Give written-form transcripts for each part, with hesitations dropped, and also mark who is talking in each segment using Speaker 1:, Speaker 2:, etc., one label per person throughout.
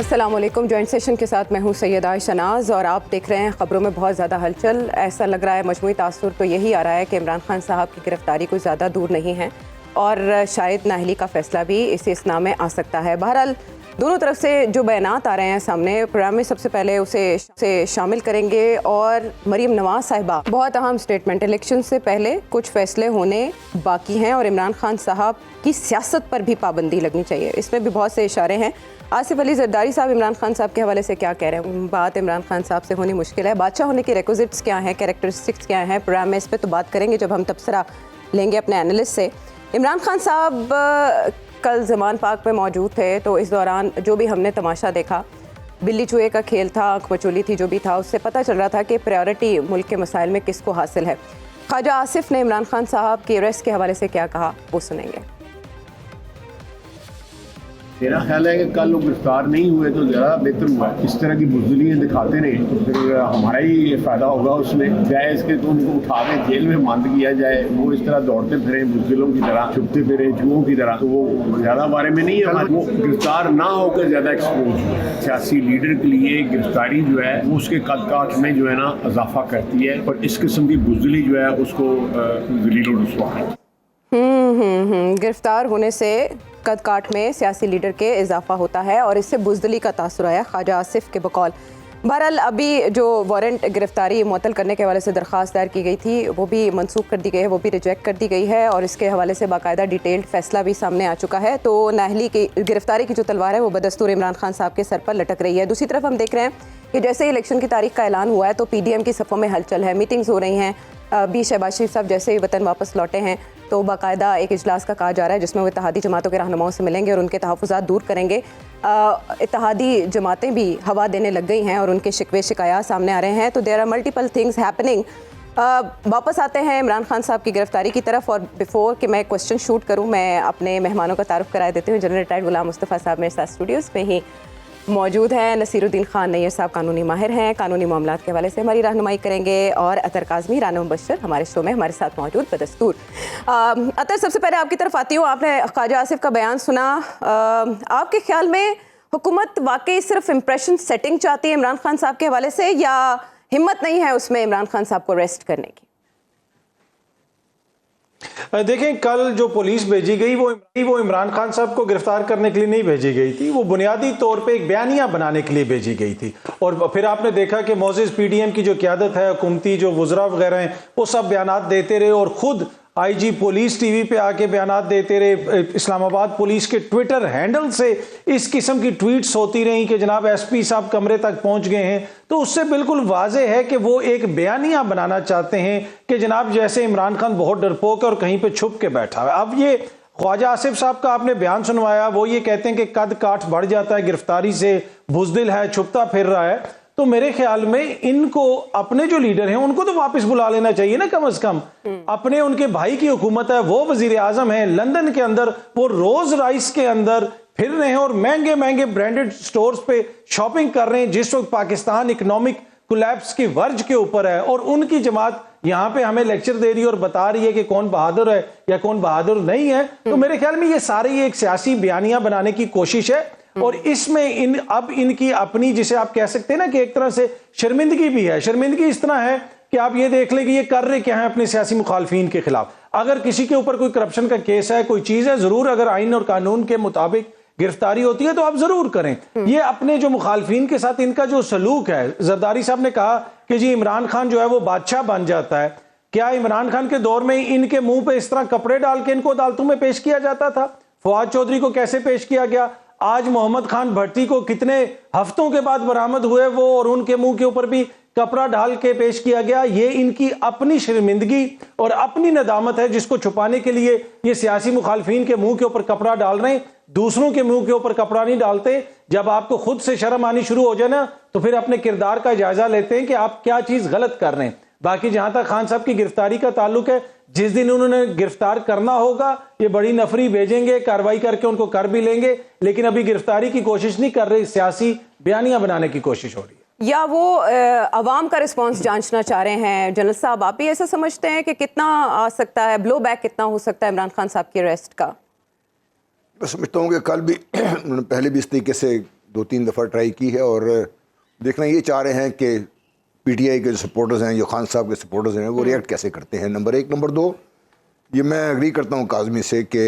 Speaker 1: السلام علیکم. Joint session کے ساتھ میں ہوں سیدہ شناز اور آپ دیکھ رہے ہیں خبروں میں بہت زیادہ ہلچل. ایسا لگ رہا ہے مجموعی تاثر تو یہی آ رہا ہے کہ عمران خان صاحب کی گرفتاری کوئی زیادہ دور نہیں ہے اور شاید نااہلی کا فیصلہ بھی اسی اثناء میں آ سکتا ہے. بہرحال دونوں طرف سے جو بیانات آ رہے ہیں سامنے, پروگرام میں سب سے پہلے اسے شامل کریں گے. اور مریم نواز صاحبہ, بہت اہم سٹیٹمنٹ, الیکشن سے پہلے کچھ فیصلے ہونے باقی ہیں اور عمران خان صاحب کی سیاست پر بھی پابندی لگنی چاہیے. اس میں بھی بہت سے اشارے ہیں. آصف علی زرداری صاحب عمران خان صاحب کے حوالے سے کیا کہہ رہے ہیں؟ بات عمران خان صاحب سے ہونی مشکل ہے. بادشاہ ہونے کے ریکوزٹس کیا ہیں, کیریکٹرسٹکس کیا ہیں؟ پروگرام میں اس پہ تو بات کریں گے جب ہم تبصرہ لیں گے اپنے اینالسٹ سے. عمران خان صاحب کل زمان پاک میں موجود تھے تو اس دوران جو بھی ہم نے تماشا دیکھا, بلی چوہے کا کھیل تھا, آنکھ مچولی تھی, جو بھی تھا اس سے پتہ چل رہا تھا کہ پریورٹی ملک کے مسائل میں کس کو حاصل ہے. خواجہ آصف نے عمران خان صاحب کی اریسٹ کے حوالے سے کیا کہا وہ سنیں گے.
Speaker 2: میرا خیال ہے کہ کل وہ گرفتار نہیں ہوئے تو زیادہ بہتر ہوا. اس طرح کی بزدلیاں دکھاتے رہے تو پھر ہمارا ہی فائدہ ہوگا اس میں. جائے اس کے تو ان کو اٹھا کے جیل میں بند کیا جائے, وہ اس طرح دوڑتے پھریں بزدلوں کی طرح, چھپتے پھریں چوہوں کی طرح, تو وہ زیادہ بارے میں نہیں ہے. وہ گرفتار نہ ہو کر زیادہ ایکسپوز ہوا. سیاسی لیڈر کے لیے گرفتاری جو ہے وہ اس کے قد کاٹ میں جو ہے نا اضافہ کرتی ہے, اور اس قسم کی بزدلی جو ہے اس کو ذلیل و رسوا ہے.
Speaker 1: گرفتار ہونے سے قد کاٹ میں سیاسی لیڈر کے اضافہ ہوتا ہے اور اس سے بزدلی کا تاثر آیا خواجہ آصف کے بقول. بہرحال ابھی جو وارنٹ گرفتاری معطل کرنے کے حوالے سے درخواست دائر کی گئی تھی وہ بھی منسوخ کر دی گئی ہے, وہ بھی ریجیکٹ کر دی گئی ہے اور اس کے حوالے سے باقاعدہ ڈیٹیلڈ فیصلہ بھی سامنے آ چکا ہے. تو نااہلی کی گرفتاری کی جو تلوار ہے وہ بدستور عمران خان صاحب کے سر پر لٹک رہی ہے. دوسری طرف ہم دیکھ رہے ہیں کہ جیسے ہی الیکشن کی تاریخ کا اعلان ہوا ہے تو پی ڈی ایم کی صفوں میں ہلچل ہے, میٹنگز ہو رہی ہیں. بھی شہباز شریف صاحب جیسے ہی وطن واپس لوٹے ہیں تو باقاعدہ ایک اجلاس کا کہا جا رہا ہے جس میں وہ اتحادی جماعتوں کے رہنماؤں سے ملیں گے اور ان کے تحفظات دور کریں گے. اتحادی جماعتیں بھی ہوا دینے لگ گئی ہیں اور ان کے شکوے شکایات سامنے آ رہے ہیں. تو there are multiple things happening. واپس آتے ہیں عمران خان صاحب کی گرفتاری کی طرف, اور بیفور کہ میں کوشچن شوٹ کروں میں اپنے مہمانوں کا تعارف کرائے دیتی ہوں. جنرل ریٹائرڈ غلام مصطفیٰ صاحب میرے ساتھ اسٹوڈیوز میں ہی موجود ہیں. نصیر الدین خان نیر صاحب قانونی ماہر ہیں, قانونی معاملات کے حوالے سے ہماری رہنمائی کریں گے. اور عطر کاظمی رانا مبشر ہمارے شو میں ہمارے ساتھ موجود بدستور. عطر, سب سے پہلے آپ کی طرف آتی ہوں. آپ نے خواجہ آصف کا بیان سنا, آپ کے خیال میں حکومت واقعی صرف امپریشن سیٹنگ چاہتی ہے عمران خان صاحب کے حوالے سے, یا ہمت نہیں ہے اس میں عمران خان صاحب کو اریسٹ کرنے کی؟
Speaker 3: دیکھیں, کل جو پولیس بھیجی گئی وہ عمران خان صاحب کو گرفتار کرنے کے لیے نہیں بھیجی گئی تھی, وہ بنیادی طور پہ ایک بیانیہ بنانے کے لیے بھیجی گئی تھی. اور پھر آپ نے دیکھا کہ معزز پی ڈی ایم کی جو قیادت ہے, حکومتی جو وزراء وغیرہ ہیں, وہ سب بیانات دیتے رہے اور خود آئی جی پولیس ٹی وی پہ آ کے بیانات دیتے رہے. اسلام آباد پولیس کے ٹویٹر ہینڈل سے اس قسم کی ٹویٹس ہوتی رہیں کہ جناب ایس پی صاحب کمرے تک پہنچ گئے ہیں. تو اس سے بالکل واضح ہے کہ وہ ایک بیانیہ بنانا چاہتے ہیں کہ جناب جیسے عمران خان بہت ڈرپوک ہے اور کہیں پہ چھپ کے بیٹھا ہے. اب یہ خواجہ آصف صاحب کا آپ نے بیان سنوایا, وہ یہ کہتے ہیں کہ قد کاٹ بڑھ جاتا ہے گرفتاری سے, بزدل ہے, چھپتا پھر رہا ہے. تو میرے خیال میں ان کو اپنے جو لیڈر ہیں ان کو تو واپس بلا لینا چاہیے نا, کم از کم. اپنے ان کے بھائی کی حکومت ہے, وہ وزیر اعظم ہیں, لندن کے اندر وہ روز رائس کے اندر پھر رہے ہیں اور مہنگے مہنگے برانڈڈ سٹورز پہ شاپنگ کر رہے ہیں جس وقت پاکستان اکنامک کولیپس کی ورج کے اوپر ہے, اور ان کی جماعت یہاں پہ ہمیں لیکچر دے رہی ہے اور بتا رہی ہے کہ کون بہادر ہے یا کون بہادر نہیں ہے. تو میرے خیال میں یہ ساری ایک سیاسی بیانیہ بنانے کی کوشش ہے, اور اس میں اب ان کی اپنی, جسے آپ کہہ سکتے ہیں نا کہ ایک طرح سے شرمندگی بھی ہے. شرمندگی اس طرح ہے کہ آپ یہ دیکھ لیں کہ یہ کر رہے کیا ہیں اپنے سیاسی مخالفین کے خلاف. اگر کسی کے اوپر کوئی کرپشن کا کیس ہے, کوئی چیز ہے, ضرور اگر آئین اور قانون کے مطابق گرفتاری ہوتی ہے تو آپ ضرور کریں. یہ اپنے جو مخالفین کے ساتھ ان کا جو سلوک ہے, زرداری صاحب نے کہا کہ جی عمران خان جو ہے وہ بادشاہ بن جاتا ہے. کیا عمران خان کے دور میں ان کے منہ پہ اس طرح کپڑے ڈال کے ان کو عدالتوں میں پیش کیا جاتا تھا؟ فواد چودھری کو کیسے پیش کیا گیا؟ آج محمد خان بھٹی کو کتنے ہفتوں کے بعد برآمد ہوئے وہ, اور ان کے منہ کے اوپر بھی کپڑا ڈال کے پیش کیا گیا. یہ ان کی اپنی شرمندگی اور اپنی ندامت ہے جس کو چھپانے کے لیے یہ سیاسی مخالفین کے منہ کے اوپر کپڑا ڈال رہے ہیں. دوسروں کے منہ کے اوپر کپڑا نہیں ڈالتے. جب آپ کو خود سے شرم آنی شروع ہو جائے نا تو پھر اپنے کردار کا جائزہ لیتے ہیں کہ آپ کیا چیز غلط کر رہے ہیں. باقی جہاں تک خان صاحب کی گرفتاری کا تعلق ہے, جس دن انہوں نے گرفتار کرنا ہوگا یہ بڑی نفری بھیجیں گے, کارروائی کر کے ان کو کر بھی لیں گے, لیکن ابھی گرفتاری کی کوشش نہیں کر رہے, سیاسی بیانیہ بنانے کی کوشش ہو رہی ہے.
Speaker 1: یا وہ عوام کا رسپانس جانچنا چاہ رہے ہیں؟ جنرل صاحب, آپ بھی ایسا سمجھتے ہیں کہ کتنا آ سکتا ہے, بلو بیک کتنا ہو سکتا ہے عمران خان صاحب کی اریسٹ کا؟
Speaker 4: میں سمجھتا ہوں کہ کل بھی انہوں نے پہلے بھی اس طریقے سے 2-3 دفعہ ٹرائی کی ہے اور دیکھنا یہ چاہ رہے ہیں کہ پی ٹی آئی کے جو سپورٹرز ہیں, جو خان صاحب کے سپورٹرز ہیں, وہ ریئیکٹ کیسے کرتے ہیں. نمبر 1. نمبر 2, یہ میں اگری کرتا ہوں کاظمی سے کہ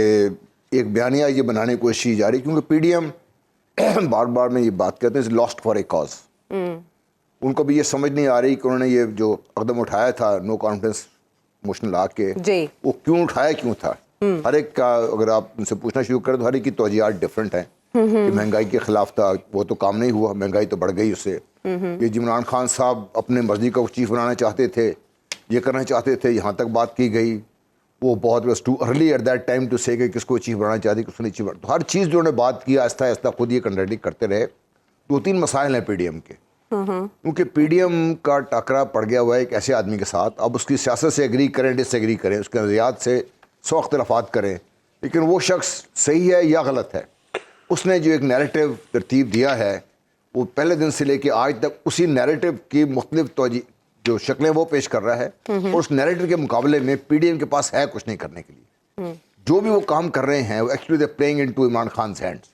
Speaker 4: ایک بیانیہ یہ بنانے کی کوشش کی جا رہی, کیونکہ پی ڈی ایم بار بار میں یہ بات کہتے ہیں لاسٹ فار اے کاز. ان کو بھی یہ سمجھ نہیں آ رہی کہ انہوں نے یہ جو قدم اٹھایا تھا نو کانفیڈنس موشن لا کے, وہ کیوں اٹھایا, کیوں تھا. ہر ایک کا اگر آپ ان سے پوچھنا شروع کریں تو ہر ایک کی توجیہات ڈفرینٹ ہیں. کہ مہنگائی کے خلاف تھا, وہ تو کام نہیں ہوا, مہنگائی تو بڑھ گئی اس سے. یہ عمران خان صاحب اپنے مرضی کا چیف بنانا چاہتے تھے, یہ کرنا چاہتے تھے, یہاں تک بات کی گئی. وہ بہت was too early at that time ٹو سے کہ کس کو چیف بنانا چاہتے, کس کو نہیں چیف بنانا. ہر چیز جو انہوں نے بات کی آہستہ آہستہ خود یہ کنٹراڈکٹ کرتے رہے. 2-3 مسائل ہیں پی ڈی ایم کے, کیونکہ پی ڈی ایم کا ٹاکرا پڑ گیا ہوا ہے ایک ایسے آدمی کے ساتھ. اب اس کی سیاست سے ایگری کریں, ڈس ایگری کریں, اس کے نظریات سے 100 اختلافات کریں, لیکن وہ شخص صحیح ہے یا غلط ہے. اس نے جو ایک نیریٹو ترتیب دیا ہے وہ پہلے دن سے لے کے آج تک اسی نیریٹو کی مختلف جو شکلیں وہ پیش کر رہا ہے. اور اس نیریٹو کے مقابلے میں پی ڈی ایم کے پاس ہے کچھ نہیں کرنے کے لیے. جو بھی وہ کام کر رہے ہیں وہ actually they playing into Imran Khan's hands.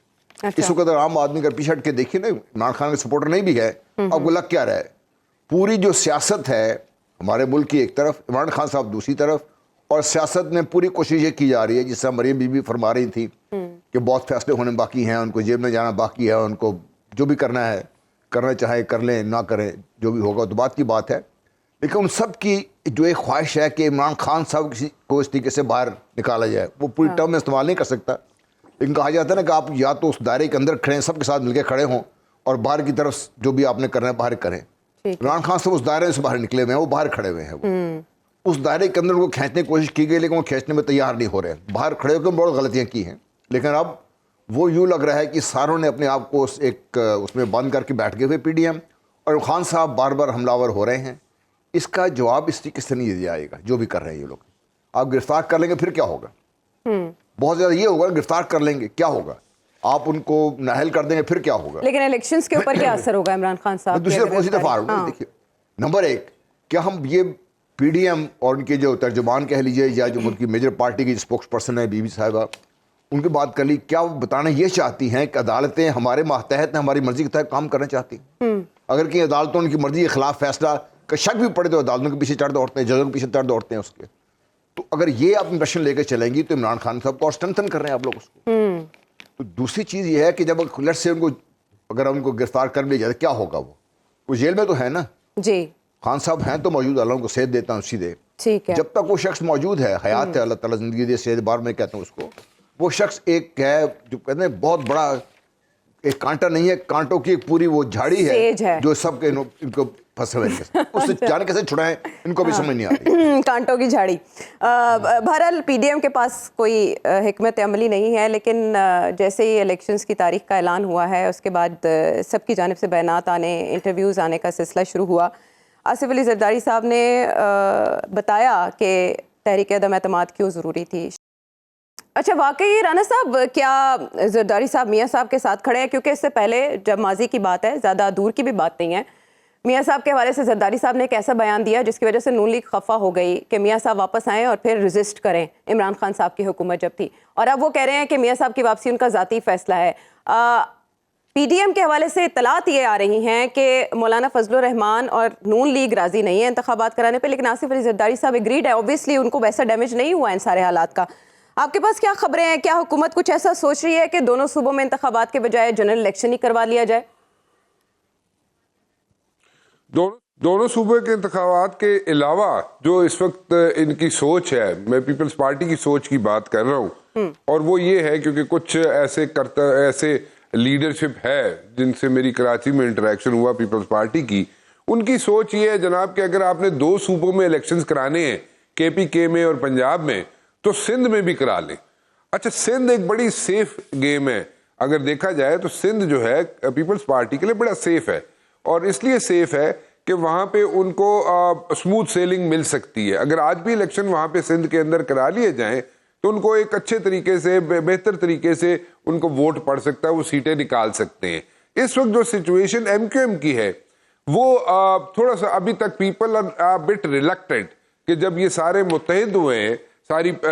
Speaker 4: اس وقت اگر عام آدمی کا پیچھے ہٹ کے دیکھیے نا, عمران خان کے سپورٹر نہیں بھی ہے, اب وہ لگ کیا رہا ہے. پوری جو سیاست ہے ہمارے ملک کی ایک طرف, عمران خان صاحب دوسری طرف, اور سیاست میں پوری کوشش یہ کی جا رہی ہے, جس طرح مریم بی بی فرما رہی تھی کہ بہت فیصلے ہونے باقی ہیں, ان کو جیب میں جانا باقی ہے, ان کو جو بھی کرنا ہے کرنا چاہے کر لیں, نہ کریں, جو بھی ہوگا تو بات کی بات ہے. لیکن ان سب کی جو ایک خواہش ہے کہ عمران خان صاحب کسی کو اس طریقے سے باہر نکالا جائے. وہ پوری ٹرم میں استعمال نہیں کر سکتا, لیکن کہا جاتا ہے نا کہ آپ یا تو اس دائرے کے اندر کھڑے ہیں, سب کے ساتھ مل کے کھڑے ہوں, اور باہر کی طرف جو بھی آپ نے کرنا ہے باہر کریں. عمران خان صاحب اس دائرے سے باہر نکلے ہوئے ہیں, وہ باہر کھڑے ہوئے ہیں. وہ اس دائرے کے اندر وہ کھینچنے کی کوشش کی گئی, لیکن وہ کھینچنے میں تیار نہیں ہو رہے ہیں. باہر کھڑے ہو کے بہت غلطیاں کی ہیں, لیکن اب وہ یوں لگ رہا ہے کہ ساروں نے اپنے آپ کو ایک اس میں بند کر کے بیٹھ گئے ہوئے پی ڈی ایم, اور خان صاحب بار بار حملہ آور ہو رہے ہیں. اس کا جواب اس طریقے سے نہیں دیا جائے گا جو بھی کر رہے ہیں یہ لوگ. آپ گرفتار کر لیں گے پھر کیا ہوگا, بہت زیادہ یہ ہوگا, گرفتار کر لیں گے کیا ہوگا, آپ ان کو نااہل کر دیں گے پھر کیا ہوگا.
Speaker 1: لیکن الیکشنز کے اوپر کیا اثر ہوگا عمران خان صاحب
Speaker 4: دوسری دفعہ دیکھیے. نمبر 1, کیا ہم یہ پی ڈی ایم اور ان کے جو ترجمان کہہ لیجیے یا جو ان کی میجر پارٹی کی اسپوکس پرسن ہے بی بی صاحبہ, ان کی بات کر لی, کیا وہ بتانا یہ چاہتی ہیں کہ عدالتیں ہمارے ماتحت ہماری مرضی کے تحت کام کرنا چاہتی ہیں. اگر کہ عدالتوں ان کی مرضی کے خلاف فیصلہ کا شک بھی پڑے تو عدالتوں کے پیچھے چڑھ دوڑتے ہیں, ججوں کے پیچھے چڑھ دوڑتے ہیں اس کے. تو اگر یہ آپ امپریشن لے کے چلیں گی تو عمران خان صاحب کو اور اسٹرنتھن کر رہے ہیں آپ لوگ اس کو. تو دوسری چیز یہ ہے کہ جب لیٹ سے ان کو اگر ان کو گرفتار کر لیا جائے کیا ہوگا, وہ جیل میں تو ہے نا. جی خان صاحب ہیں تو موجود, اللہ ان کو صحت دیتا ہوں سیدھے. جب تک وہ شخص موجود ہے, حیات ہے, اللہ تعالیٰ زندگی دے, صحت بار میں کہتا ہوں اس کو, وہ شخص ایک ہے جو کہتے ہیں بہت بڑا ایک کانٹا نہیں ہے, کانٹوں کی ایک پوری وہ جھاڑی ہے جو سب کے ان کو پھنسے ہوئے ہیں, اس سے جانے کیسے چھڑائیں ان کو بھی سمجھ نہیں آتی. کانٹوں کی جھاڑی.
Speaker 1: بہرحال پی ڈی ایم کے پاس کوئی حکمت عملی نہیں ہے, لیکن جیسے ہی الیکشنز کی تاریخ کا اعلان ہوا ہے اس کے بعد سب کی جانب سے بیانات آنے, انٹرویوز آنے کا سلسلہ شروع ہوا. آصف علی زرداری صاحب نے بتایا کہ تحریک عدم اعتماد کیوں ضروری تھی. اچھا واقعی رانا صاحب کیا زرداری صاحب میاں صاحب کے ساتھ کھڑے ہیں, کیونکہ اس سے پہلے جب ماضی کی بات ہے, زیادہ دور کی بھی بات نہیں ہے, میاں صاحب کے حوالے سے زرداری صاحب نے ایک ایسا بیان دیا جس کی وجہ سے نون لیگ خفا ہو گئی کہ میاں صاحب واپس آئیں اور پھر ریزسٹ کریں عمران خان صاحب کی حکومت جب تھی, اور اب وہ کہہ رہے ہیں کہ میاں صاحب کی واپسی ان کا ذاتی فیصلہ ہے. پی ڈی ایم کے حوالے سے اطلاعات یہ آ رہی ہیں کہ مولانا فضل الرحمان اور نون لیگ راضی نہیں ہے انتخابات کرانے پہ, لیکن آصف علی زرداری صاحب اگریڈ ہے. اوبیسلی ان کو ویسا ڈیمیج نہیں ہوا ان سارے حالات کا. آپ کے پاس کیا خبریں ہیں, کیا حکومت کچھ ایسا سوچ رہی ہے کہ دونوں صوبوں میں انتخابات کے بجائے جنرل الیکشن ہی کروا لیا جائے؟
Speaker 5: دونوں صوبے کے انتخابات کے علاوہ جو اس وقت ان کی سوچ ہے, میں پیپلز پارٹی کی سوچ کی بات کر رہا ہوں, اور وہ یہ ہے کیونکہ کچھ ایسے لیڈرشپ ہے جن سے میری کراچی میں انٹریکشن ہوا پیپلز پارٹی کی, ان کی سوچ یہ ہے جناب کہ اگر آپ نے 2 صوبوں میں الیکشنز کرانے ہیں, کے پی کے میں اور پنجاب میں, تو سندھ میں بھی کرا لیں. اچھا سندھ ایک بڑی سیف گیم ہے, اگر دیکھا جائے تو سندھ جو ہے پیپلز پارٹی کے لیے بڑا سیف ہے, اور اس لیے سیف ہے کہ وہاں پہ ان کو اسموتھ سیلنگ مل سکتی ہے. اگر آج بھی الیکشن وہاں پہ سندھ کے اندر کرا لیے جائیں تو ان کو ایک اچھے طریقے سے, بہتر طریقے سے ان کو ووٹ پڑ سکتا ہے, وہ سیٹیں نکال سکتے ہیں. اس وقت جو سچویشن ایم کیو ایم کی ہے وہ تھوڑا سا ابھی تک پیپل آر بٹ ریلکٹنٹ کہ جب یہ سارے متحد ہوئے ہیں,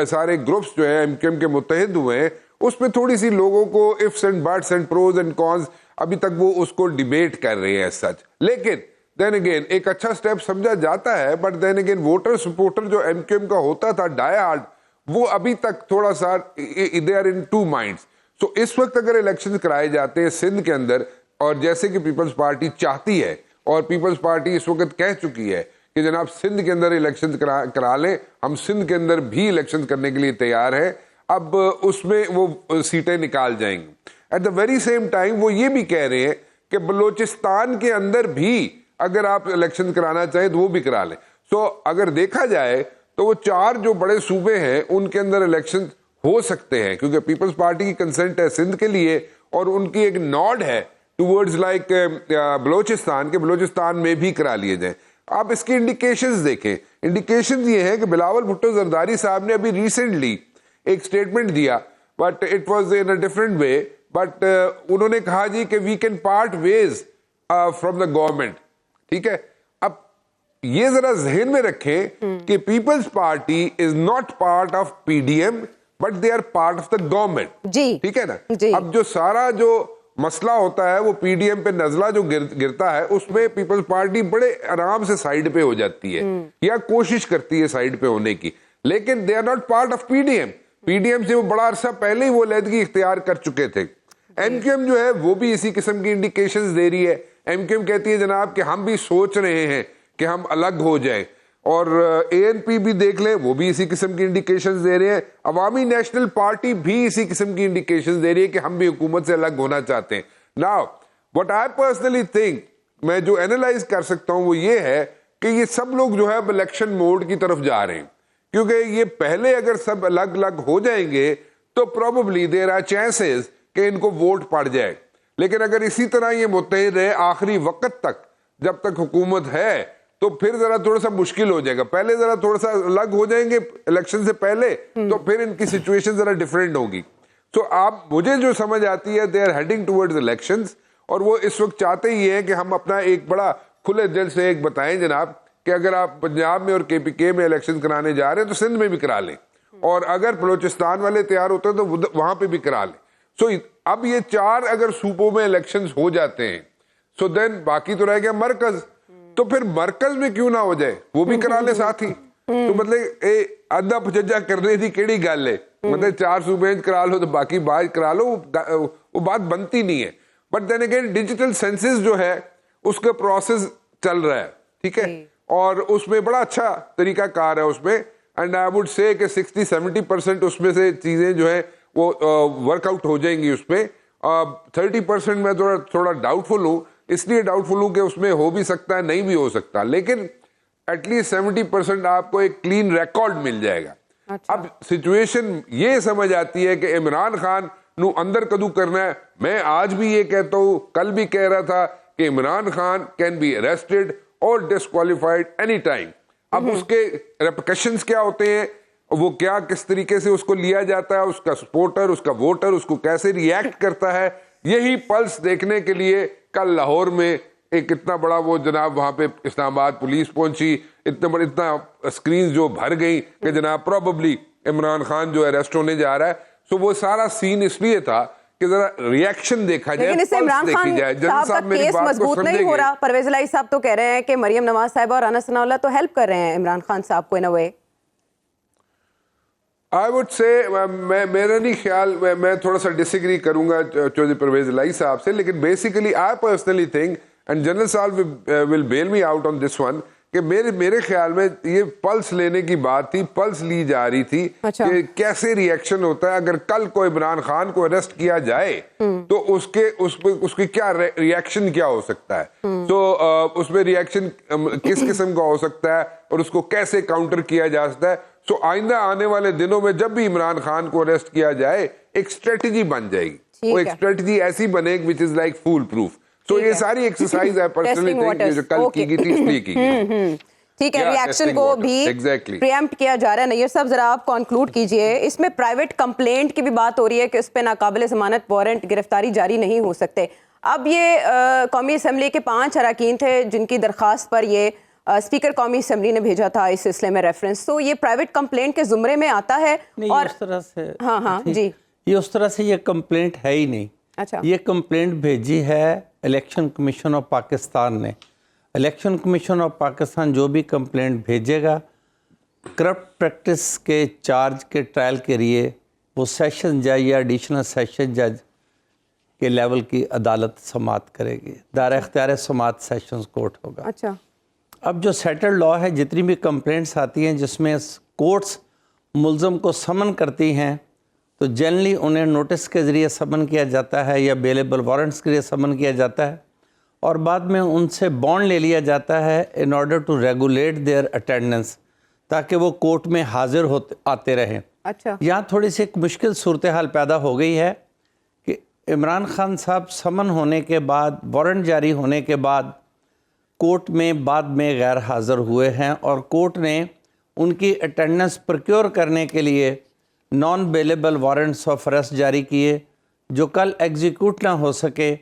Speaker 5: سارے گروپس جو ہیں ایم کیو ایم کے متحد ہوئے ہیں, اس پہ تھوڑی سی لوگوں کو ifs and buts and pros and cons ابھی تک وہ اس کو ڈیبیٹ کر رہے ہیں سچ. لیکن دین اگین ایک اچھا سٹیپ سمجھا جاتا ہے, but then again voter supporter جو ایم کیو ایم کا ہوتا تھا ڈائی ہارڈ, وہ ابھی تک تھوڑا سا they are in two minds. So اس وقت اگر الیکشن کرائے جاتے ہیں سندھ کے اندر, اور جیسے کہ پیپلز پارٹی چاہتی ہے, اور پیپلز پارٹی اس وقت کہہ چکی ہے کہ جناب سندھ کے اندر الیکشن کرا لیں, ہم سندھ کے اندر بھی الیکشن کرنے کے لیے تیار ہیں, اب اس میں وہ سیٹیں نکال جائیں گے. At the very same time وہ یہ بھی کہہ رہے ہیں کہ بلوچستان کے اندر بھی اگر آپ الیکشن کرانا چاہیں تو وہ بھی کرا لیں. سو اگر دیکھا جائے تو وہ 4 جو بڑے صوبے ہیں ان کے اندر الیکشن ہو سکتے ہیں, کیونکہ پیپلز پارٹی کی کنسنٹ ہے سندھ کے لیے, اور ان کی ایک نوڈ ہے ٹورڈز لائک بلوچستان, کے بلوچستان میں بھی کرا لیے جائیں. آپ اس کی انڈیکیشنز دیکھیں, انڈیکیشنز یہ ہیں کہ بلاول بھٹو زرداری صاحب نے ابھی ریسنٹلی ایک سٹیٹمنٹ دیا, but it was in a different way, but انہوں نے کہا جی کہ we can part ways from the government. ٹھیک ہے, اب یہ ذرا ذہن میں رکھیں کہ Peoples Party is not part of P D M, but they are part of the government.
Speaker 1: جی
Speaker 5: ٹھیک ہے نا.
Speaker 1: جی.
Speaker 5: اب جو سارا جو مسئلہ ہوتا ہے وہ پی ڈی ایم پہ نزلہ جو گرتا ہے, اس میں پیپلز پارٹی بڑے آرام سے سائیڈ پہ ہو جاتی ہے, یا کوشش کرتی ہے سائیڈ پہ ہونے کی, لیکن they are not part of P D M. P D M سے وہ بڑا عرصہ پہلے ہی وہ علیحدگی اختیار کر چکے تھے. ایم کیو ایم جو ہے وہ بھی اسی قسم کی انڈیکیشنز دے رہی ہے. ایم کیو ایم کہتی ہے جناب کہ ہم بھی سوچ رہے ہیں کہ ہم الگ ہو جائیں, اور اے این پی بھی دیکھ لیں وہ بھی اسی قسم کی انڈیکیشنز دے رہے ہیں. عوامی نیشنل پارٹی بھی اسی قسم کی انڈیکیشنز دے رہی ہے کہ ہم بھی حکومت سے الگ ہونا چاہتے ہیں. Now, what I personally think, میں جو اینالائز کر سکتا ہوں وہ یہ ہے کہ یہ سب لوگ جو ہے اب الیکشن موڈ کی طرف جا رہے ہیں, کیونکہ یہ پہلے اگر سب الگ الگ ہو جائیں گے تو probably there are chances کہ ان کو ووٹ پڑ جائے. لیکن اگر اسی طرح یہ متحد رہے آخری وقت تک جب تک حکومت ہے, تو پھر ذرا تھوڑا سا مشکل ہو جائے گا. پہلے ذرا تھوڑا سا الگ ہو جائیں گے الیکشن سے پہلے, تو پھر ان کی سچویشن ذرا ڈفرینٹ ہوگی. سو آپ مجھے جو سمجھ آتی ہے they are heading towards elections, اور وہ اس وقت چاہتے ہی ہیں کہ ہم اپنا ایک بڑا کھلے دل سے ایک بتائیں جناب کہ اگر آپ پنجاب میں اور کے پی کے میں الیکشن کرانے جا رہے ہیں تو سندھ میں بھی کرا لیں, اور اگر بلوچستان والے تیار ہوتے ہیں تو وہاں پہ بھی کرا لیں. سو اب یہ 4 اگر صوبوں میں الیکشنز ہو جاتے ہیں, سو دین باقی تو رہ گیا مرکز, تو پھر مرکز میں کیوں نہ ہو جائے, وہ بھی کرا لیں ساتھ ہی. تو مطلب ادھا پچجا کرنے دی کیڑی گل ہے, مطلب 4 صوبے کرا لو تو باقی بات کرا لو, وہ بات بنتی نہیں ہے. But then again digital census جو ہے اس کا پروسیس چل رہا ہے, ٹھیک ہے, اور اس میں بڑا اچھا طریقہ کار ہے اس میں, اینڈ آئی وڈ سے کہ 60-70% اس میں سے چیزیں جو ہے وہ ورک آؤٹ ہو جائیں گی. اس میں 30% میں تھوڑا ڈاؤٹ فل ہوں, اس لیے ڈاؤٹ فل ہوں کہ اس میں ہو بھی سکتا ہے نہیں بھی ہو سکتا, لیکن ایٹ لیسٹ 70% آپ کو ایک کلین ریکارڈ مل جائے گا. اب سچویشن یہ سمجھ آتی ہے کہ عمران خان نو اندر کدو کرنا ہے. میں آج بھی یہ کہتا ہوں, کل بھی کہہ رہا تھا کہ Imran Khan can be arrested اور ڈسکوالیفائڈ اینی ٹائم. اب اس کے ریپیکشنز کیا ہوتے ہیں, وہ کیا کس طریقے سے اس کو لیا جاتا ہے, اس کا سپورٹر, اس کا ووٹر اس کو کیسے ریئیکٹ کرتا ہے, یہی پلس دیکھنے کے لیے کل لاہور میں ایک اتنا بڑا وہ جناب وہاں پہ اسلام آباد پولیس پہنچی, اتنا اسکرینز جو بھر گئی کہ جناب پروبیبلی عمران خان جو اریسٹ ہونے جا رہا ہے. سو وہ سارا سین اس لیے تھا کہ ذرا ریئیکشن دیکھا جائے,
Speaker 1: لیکن اس سے عمران خان صاحب کا کیس مضبوط نہیں ہو رہا. پرویز الہی صاحب تو کہہ رہے ہیں کہ مریم نواز صاحبہ اور رانا ثناء اللہ تو ہیلپ کر رہے ہیں عمران خان صاحب کو ان اے وے.
Speaker 5: آئی وڈ سے میرا نہیں خیال, میں تھوڑا سا ڈس ایگری کروں گا چودھری پرویز الہی صاحب سے, لیکن basically I personally think and general صاحب ول بیل me out on this one کہ میرے خیال میں یہ پلس لینے کی بات تھی, پلس لی جا رہی تھی کہ کیسے ریئیکشن ہوتا ہے اگر کل کو عمران خان کو اریسٹ کیا جائے تو اس کی کیا ریئیکشن کیا ہو سکتا ہے. تو اس میں ریئیکشن کس قسم کا ہو سکتا ہے اور اس کو کیسے کاؤنٹر کیا جا سکتا ہے. سو آئندہ آنے والے دنوں میں جب بھی عمران خان کو اریسٹ کیا جائے ایک اسٹریٹجی بن جائے گی, وہ ایک اسٹریٹجی ایسی بنے گی وچ از لائک فول پروف. تو یہ ساری ایکسرسائز ہے پرسنلی تھنک جو کل کی گئی تھی اس لیے کی گئی.
Speaker 1: ٹھیک ہے, ریئیکشن کو بھی پریمپٹ کیا جا رہا ہے. نیئر صاحب ذرا آپ کنکلوڈ کیجئے. اس میں پرائیویٹ کمپلینٹ کی بھی بات ہو رہی ہے کہ اس پہ ناقابل ضمانت وارنٹ گرفتاری جاری نہیں ہو سکتے. اب یہ قومی اسمبلی کے 5 اراکین تھے جن کی درخواست پر یہ اسپیکر قومی اسمبلی نے بھیجا تھا اس سلسلے میں ریفرنس, تو یہ پرائیویٹ کمپلینٹ کے زمرے میں آتا ہے.
Speaker 6: نہیں,
Speaker 1: اور
Speaker 6: اس طرح سے
Speaker 1: ہاں جی,
Speaker 6: یہ اس طرح سے یہ کمپلینٹ ہے ہی نہیں.
Speaker 1: اچھا
Speaker 6: یہ کمپلینٹ بھیجی ہے الیکشن کمیشن آف پاکستان نے. الیکشن کمیشن آف پاکستان جو بھی کمپلینٹ بھیجے گا کرپٹ پریکٹس کے چارج کے ٹرائل کے لیے وہ سیشن جج یا ایڈیشنل سیشن جج کے لیول کی عدالت سماعت کرے گی. دائرہ اختیار سماعت سیشنز کورٹ ہوگا.
Speaker 1: اچھا
Speaker 6: اب جو سیٹل لا ہے جتنی بھی کمپلینٹس آتی ہیں جس میں کورٹس ملزم کو سمن کرتی ہیں تو جنرلی انہیں نوٹس کے ذریعے سمن کیا جاتا ہے یا بیلیبل وارنٹس کے ذریعے سمن کیا جاتا ہے اور بعد میں ان سے بانڈ لے لیا جاتا ہے in order to regulate their attendance تاکہ وہ کورٹ میں حاضر آتے رہیں.
Speaker 1: اچھا
Speaker 6: یہاں تھوڑی سی ایک مشکل صورتحال پیدا ہو گئی ہے کہ عمران خان صاحب سمن ہونے کے بعد وارنٹ جاری ہونے کے بعد کورٹ میں بعد میں غیر حاضر ہوئے ہیں اور کورٹ نے ان کی اٹینڈنس پرکیور کرنے کے لیے naan bailable warrants of arrest جاری کیے جو کل ایگزیکیوٹ نہ ہو سکے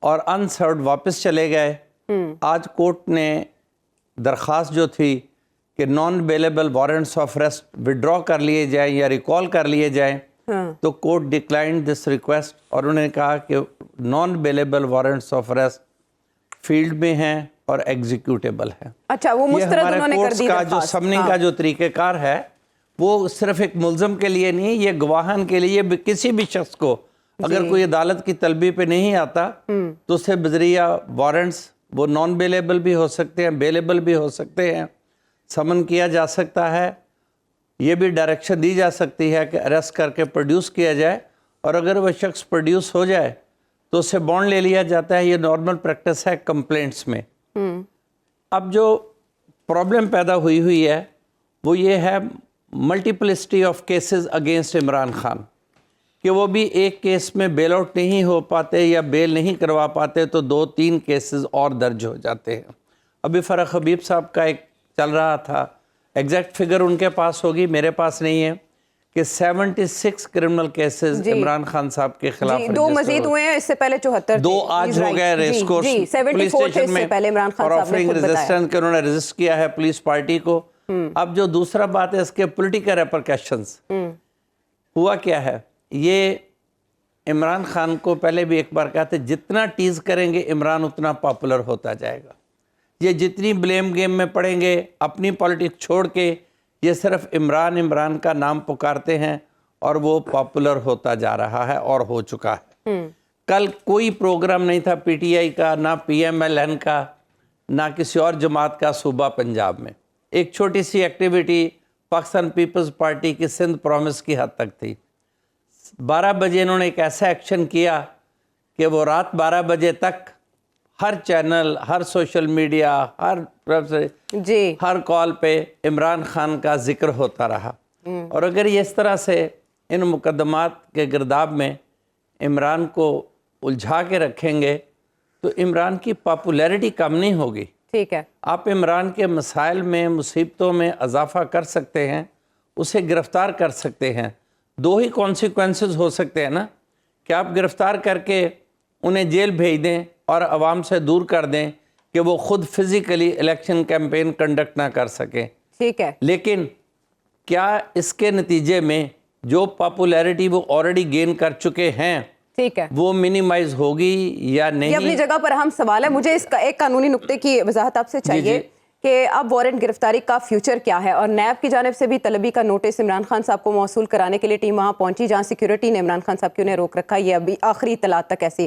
Speaker 6: اور انسروڈ واپس چلے گئے. آج کورٹ نے درخواست جو تھی کہ naan bailable warrants of arrest Vadra کر لیے جائیں یا ریکال کر لیے جائیں تو کورٹ ڈکلائنڈ دس ریکویسٹ اور انہوں نے کہا کہ naan bailable warrants of arrest field میں ہیں اور ایگزیکیوٹیبل ہے.
Speaker 1: اچھا وہ مسترد انہوں نے کر دی
Speaker 6: کا جو سمننگ کا جو طریقہ کار ہے وہ صرف ایک ملزم کے لیے نہیں یہ گواہان کے لیے کسی بھی شخص کو اگر کوئی عدالت کی طلبی پہ نہیں آتا تو اسے بذریعہ وارنٹس وہ نان بیلیبل بھی ہو سکتے ہیں بیلیبل بھی ہو سکتے ہیں سمن کیا جا سکتا ہے. یہ بھی ڈائریکشن دی جا سکتی ہے کہ اریسٹ کر کے پروڈیوس کیا جائے اور اگر وہ شخص پروڈیوس ہو جائے تو اسے بانڈ لے لیا جاتا ہے. یہ نارمل پریکٹس ہے کمپلینٹس میں. اب جو پرابلم پیدا ہوئی ہے وہ یہ ہے multiplicity of cases against Imran Khan کہ وہ بھی ایک کیس میں بیل آؤٹ نہیں ہو پاتے یا بیل نہیں کروا پاتے تو 2-3 کیسز اور درج ہو جاتے ہیں. ابھی فرح حبیب صاحب کا ایک چل رہا تھا ایگزیکٹ فگر ان کے پاس ہوگی میرے پاس نہیں ہے کہ 76 کرمنل کیسز عمران خان صاحب کے خلاف
Speaker 1: دو مزید ہوئے ہیں اس سے پہلے 74
Speaker 6: دو آج ہو گئے ریس کورس پولیس اسٹیشن میں اور آفرنگ ریزسٹنس کہ انہوں نے ریزسٹ کیا ہے پولیس پارٹی کو. اب جو دوسرا بات ہے اس کے پولیٹیکل ریپرکشنز ہوا کیا ہے یہ عمران خان کو پہلے بھی ایک بار کہا تھا جتنا ٹیز کریں گے عمران اتنا پاپولر ہوتا جائے گا. یہ جتنی بلیم گیم میں پڑیں گے اپنی پالیٹکس چھوڑ کے یہ صرف عمران کا نام پکارتے ہیں اور وہ پاپولر ہوتا جا رہا ہے اور ہو چکا ہے. کل کوئی پروگرام نہیں تھا پی ٹی آئی کا نہ پی ایم ایل این کا نہ کسی اور جماعت کا صوبہ پنجاب میں. ایک چھوٹی سی ایکٹیویٹی پاکستان پیپلز پارٹی کی سندھ پرومس کی حد تک تھی. 12 بجے انہوں نے ایک ایسا ایکشن کیا کہ وہ رات 12 بجے تک ہر چینل ہر سوشل میڈیا ہر کال پہ عمران خان کا ذکر ہوتا رہا. اور اگر یہ اس طرح سے ان مقدمات کے گرداب میں عمران کو الجھا کے رکھیں گے تو عمران کی پاپولیرٹی کم نہیں ہوگی.
Speaker 1: ٹھیک ہے
Speaker 6: آپ عمران کے مسائل میں مصیبتوں میں اضافہ کر سکتے ہیں اسے گرفتار کر سکتے ہیں. 2 ہی کانسیکوینسز ہو سکتے ہیں نا کہ آپ گرفتار کر کے انہیں جیل بھیج دیں اور عوام سے دور کر دیں کہ وہ خود فزیکلی الیکشن کیمپین کنڈکٹ نہ کر سکیں.
Speaker 1: ٹھیک ہے
Speaker 6: لیکن کیا اس کے نتیجے میں جو پاپولیرٹی وہ آلریڈی گین کر چکے ہیں
Speaker 1: ٹھیک ہے
Speaker 6: وہ منیمائز ہوگی یا نہیں؟
Speaker 1: یہ اپنی جگہ پر اہم سوال ہے. مجھے اس کا ایک قانونی نقطے کی وضاحت آپ سے چاہیے کہ اب وارنٹ گرفتاری کا فیوچر کیا ہے اور نیب کی جانب سے بھی طلبی کا نوٹس عمران خان صاحب کو موصول کرانے کے لیے ٹیم وہاں پہنچی جہاں سیکیورٹی نے عمران خان صاحب کی انہیں روک رکھا. یہ ابھی آخری اطلاعات تک ایسی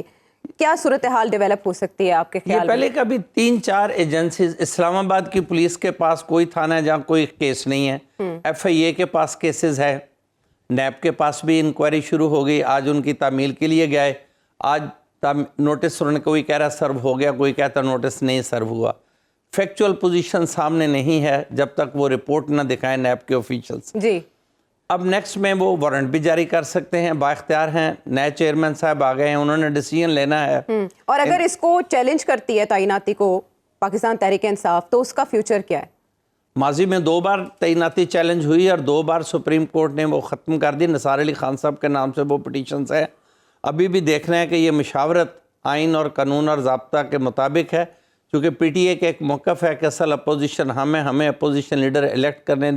Speaker 1: کیا صورتحال ڈیولپ ہو سکتی ہے آپ کے خیال میں؟
Speaker 6: پہلے کا بھی 3-4 ایجنسیز اسلام آباد کی پولیس کے پاس کوئی تھانہ ہے جہاں کوئی کیس نہیں ہے. ایف آئی اے کے پاس کیسز ہے. نیب کے پاس بھی انکوائری شروع ہو گئی. آج ان کی تعمیل کے لیے گئے. آج نوٹس انہوں نے کوئی کہہ رہا سرو ہو گیا کوئی کہتا نوٹس نہیں سرو ہوا. فیکچول پوزیشن سامنے نہیں ہے جب تک وہ رپورٹ نہ دکھائیں نیب کے آفیشلز.
Speaker 1: جی
Speaker 6: اب نیکسٹ میں وہ وارنٹ بھی جاری کر سکتے ہیں. بااختیار ہیں نئے چیئرمین صاحب آ گئے ہیں انہوں نے ڈیسیژن لینا ہے.
Speaker 1: اور اگر اس کو چیلنج کرتی ہے تعیناتی کو پاکستان تحریک انصاف تو اس کا فیوچر کیا ہے؟
Speaker 6: ماضی میں 2 بار تعیناتی چیلنج ہوئی اور 2 بار سپریم کورٹ نے وہ ختم کر دی. نثار علی خان صاحب کے نام سے وہ پٹیشنز ہیں. ابھی بھی دیکھنا ہے کہ یہ مشاورت آئین اور قانون اور ضابطہ کے مطابق ہے کیونکہ پی ٹی اے کا ایک موقف ہے کہ اصل اپوزیشن ہمیں اپوزیشن لیڈر الیکٹ کرنے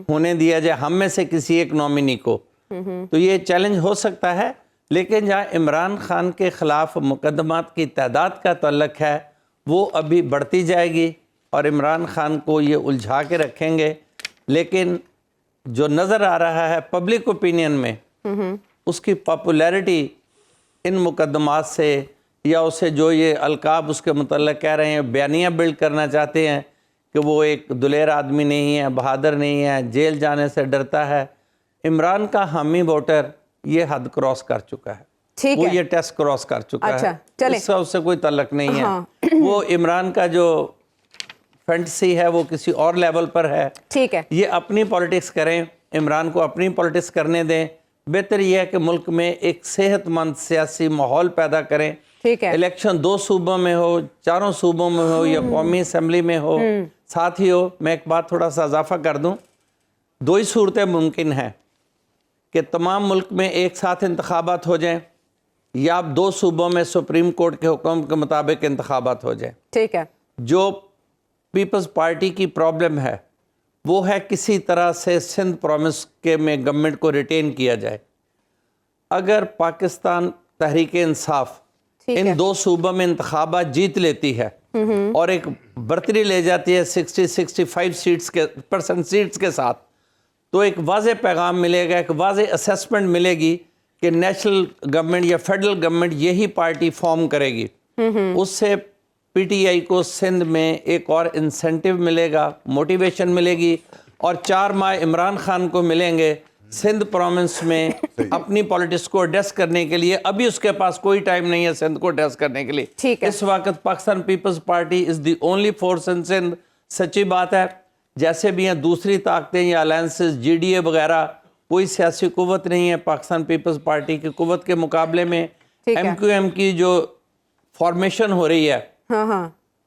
Speaker 6: ہونے دیا جائے ہم میں سے کسی ایک نومینی کو. تو یہ چیلنج ہو سکتا ہے لیکن جہاں عمران خان کے خلاف مقدمات کی تعداد کا تعلق ہے وہ ابھی بڑھتی جائے گی اور عمران خان کو یہ الجھا کے رکھیں گے. لیکن جو نظر آ رہا ہے پبلک اوپینین میں اس کی پاپولیرٹی ان مقدمات سے یا اسے جو یہ القاب اس کے متعلق کہہ رہے ہیں بیانیہ بلڈ کرنا چاہتے ہیں کہ وہ ایک دلیر آدمی نہیں ہے, بہادر نہیں ہے, جیل جانے سے ڈرتا ہے. عمران کا حامی ووٹر یہ حد کراس کر چکا ہے, وہ یہ ٹیسٹ کراس کر چکا ہے, اس کا اس سے کوئی تعلق نہیں ہے. وہ عمران کا جو فینٹسی ہے وہ کسی اور لیول پر ہے.
Speaker 1: ٹھیک ہے, یہ
Speaker 6: اپنی پولیٹکس کریں, عمران کو اپنی پولیٹکس کرنے دیں. بہتر یہ ہے کہ ملک میں ایک صحت مند سیاسی ماحول پیدا کریں. الیکشن 2 صوبوں میں ہو, 4 صوبوں میں ہو یا قومی اسمبلی میں ہو, ساتھ ہی ہو. میں ایک بات تھوڑا سا اضافہ کر دوں, 2 ہی صورتیں ممکن ہیں کہ تمام ملک میں ایک ساتھ انتخابات ہو جائیں یا 2 صوبوں میں سپریم کورٹ کے حکم کے مطابق انتخابات ہو جائیں.
Speaker 1: ٹھیک ہے,
Speaker 6: جو پیپلز پارٹی کی پرابلم ہے وہ ہے کسی طرح سے سندھ پرومس کے میں گورنمنٹ کو ریٹین کیا جائے. اگر پاکستان تحریک انصاف ان 2 صوبوں میں انتخابات جیت لیتی ہے اور ایک برتری لے جاتی ہے 60-65 سیٹس کے ساتھ, تو ایک واضح پیغام ملے گا, ایک واضح اسیسمنٹ ملے گی کہ نیشنل گورنمنٹ یا فیڈرل گورنمنٹ یہی پارٹی فارم کرے گی. اس سے پی ٹی آئی کو سندھ میں ایک اور انسینٹیو ملے گا, موٹیویشن ملے گی, اور 4 ماہ عمران خان کو ملیں گے سندھ پروونس میں اپنی پولیٹکس کو ایڈریس کرنے کے لیے. ابھی اس کے پاس کوئی ٹائم نہیں ہے سندھ کو ایڈریس کرنے کے لیے. اس وقت Pakistan Peoples Party is the only force in Sindh. سچی بات ہے, جیسے بھی ہیں دوسری طاقتیں یا الائنسز جی ڈی اے وغیرہ, کوئی سیاسی قوت نہیں ہے پاکستان پیپلز پارٹی کی قوت کے مقابلے میں. ایم کیو ایم کی جو فارمیشن ہو رہی ہے,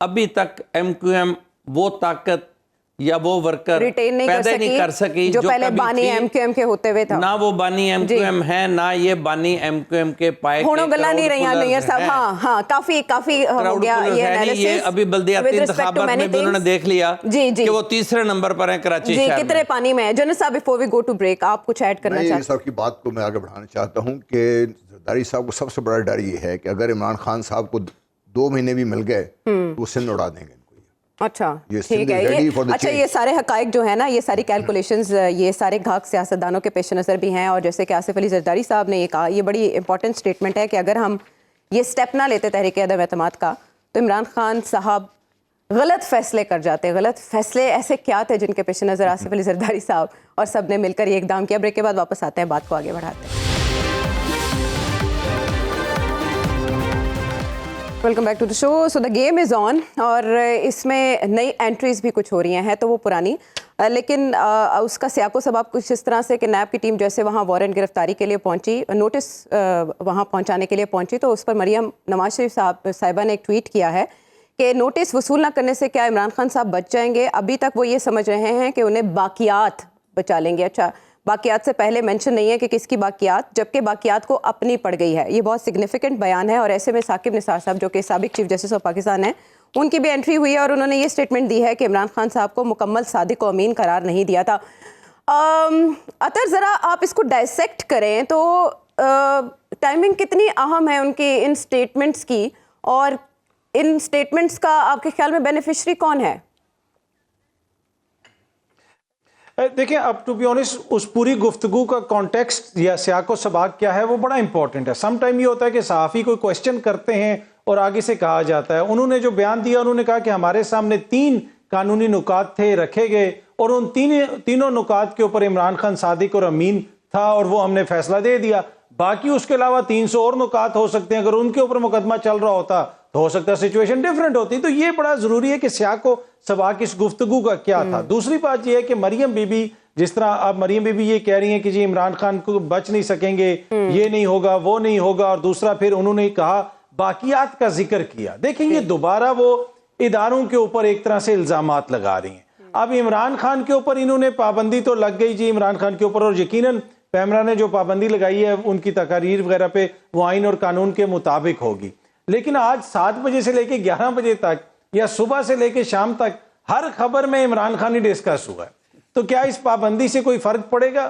Speaker 6: ابھی تک ایم کیو ایم وہ طاقت یا وہ ورکر پیدا نہیں کر سکی
Speaker 1: جو پہلے بانی ایم کیو ایم کے ہوتے ہوئے تھا.
Speaker 6: نہ وہ بانی ایم کیو ایم ہے, نہ یہ بانی ایم کیو ایم کے پائے
Speaker 1: ہونوں گلا نہیں رہی ہیں صاحب. کافی ہو گیا یہ انالیسس.
Speaker 6: یہ ابھی بلدیاتی انتخابات میں بھی انہوں نے دیکھ لیا کہ وہ 3رے نمبر پر ہیں کراچی شہر میں.
Speaker 1: کتنے پانی میں ہے. جنرل صاحب before we go to break آپ کچھ ایڈ کرنا چاہتے ہیں؟
Speaker 4: صاحب کی بات کو میں آگے بڑھانا چاہتا ہوں کہ زرداری صاحب کو سب سے بڑا ڈر یہ ہے کہ اگر عمران خان صاحب کو 2 مہینے بھی مل گئے تو وہ سندھ اڑا دیں گے.
Speaker 1: اچھا ٹھیک ہے. اچھا یہ سارے حقائق جو ہیں نا, یہ ساری کیلکولیشنز, یہ سارے گھاک سیاستدانوں کے پیش نظر بھی ہیں. اور جیسے کہ آصف علی زرداری صاحب نے یہ کہا, یہ بڑی امپورٹنٹ سٹیٹمنٹ ہے کہ اگر ہم یہ سٹیپ نہ لیتے تحریک عدم اعتماد کا تو عمران خان صاحب غلط فیصلے کر جاتے. غلط فیصلے ایسے کیا تھے جن کے پیش نظر آصف علی زرداری صاحب اور سب نے مل کر یہ اقدام کیا؟ بریک کے بعد واپس آتے ہیں, بات کو آگے بڑھاتے ہیں. Welcome back to the show. So the game is on, اور اس میں نئی انٹریز بھی کچھ ہو رہی ہیں تو وہ پرانی, لیکن اس کا سیاق و سباب کچھ اس طرح سے کہ نیب کی ٹیم جیسے وہاں وارنٹ گرفتاری کے لیے پہنچی, نوٹس وہاں پہنچانے کے لیے پہنچی, تو اس پر مریم نواز شریف صاحبہ نے ایک ٹویٹ کیا ہے کہ نوٹس وصول نہ کرنے سے کیا عمران خان صاحب بچ جائیں گے؟ ابھی تک وہ یہ سمجھ رہے ہیں کہ انہیں باقیات بچا لیں گے. اچھا, باقیات سے پہلے مینشن نہیں ہے کہ کس کی باقیات, جبکہ باقیات کو اپنی پڑ گئی ہے. یہ بہت سگنیفیکنٹ بیان ہے, اور ایسے میں ثاقب نثار صاحب جو کہ سابق چیف جسٹس آف پاکستان ہیں, ان کی بھی انٹری ہوئی ہے اور انہوں نے یہ سٹیٹمنٹ دی ہے کہ عمران خان صاحب کو مکمل صادق و امین قرار نہیں دیا تھا. اطہر ذرا آپ اس کو ڈائسیکٹ کریں تو ٹائمنگ کتنی اہم ہے ان کی ان سٹیٹمنٹس کی, اور ان سٹیٹمنٹس کا آپ کے خیال میں بینیفیشری کون ہے؟
Speaker 3: دیکھیں, اب ٹو بی آنیسٹ اس پوری گفتگو کا کانٹیکسٹ یا سیاق و سباق کیا ہے وہ بڑا امپورٹنٹ ہے. سم ٹائم یہ ہوتا ہے کہ صحافی کوئی کوشچن کرتے ہیں اور آگے سے کہا جاتا ہے, انہوں نے جو بیان دیا انہوں نے کہا کہ ہمارے سامنے 3 قانونی نکات تھے رکھے گئے, اور ان تینوں نکات کے اوپر عمران خان صادق اور امین تھا اور وہ ہم نے فیصلہ دے دیا. باقی اس کے علاوہ 300 اور نکات ہو سکتے ہیں, اگر ان کے اوپر مقدمہ چل رہا ہوتا تو ہو سکتا ہے سچویشن ڈیفرنٹ ہوتی. تو یہ بڑا ضروری ہے کہ سیاق و سباق اس گفتگو کا کیا تھا. دوسری بات یہ ہے کہ مریم بی بی, جس طرح اب مریم بی بی یہ کہہ رہی ہیں کہ جی عمران خان کو بچ نہیں سکیں گے, یہ نہیں ہوگا وہ نہیں ہوگا, اور دوسرا پھر انہوں نے کہا باقیات کا ذکر کیا. دیکھیں یہ دوبارہ وہ اداروں کے اوپر ایک طرح سے الزامات لگا رہی ہیں. اب عمران خان کے اوپر انہوں نے پابندی تو لگ گئی جی عمران خان کے اوپر, اور یقیناً پیمرا نے جو پابندی لگائی ہے ان کی تقاریر وغیرہ پہ وہ آئین اور قانون کے مطابق ہوگی. لیکن آج 7 بجے سے لے کے 11 بجے تک یا صبح سے لے کے شام تک ہر خبر میں عمران خان ہی ڈسکس ہوا ہے. تو کیا اس پابندی سے کوئی فرق پڑے گا؟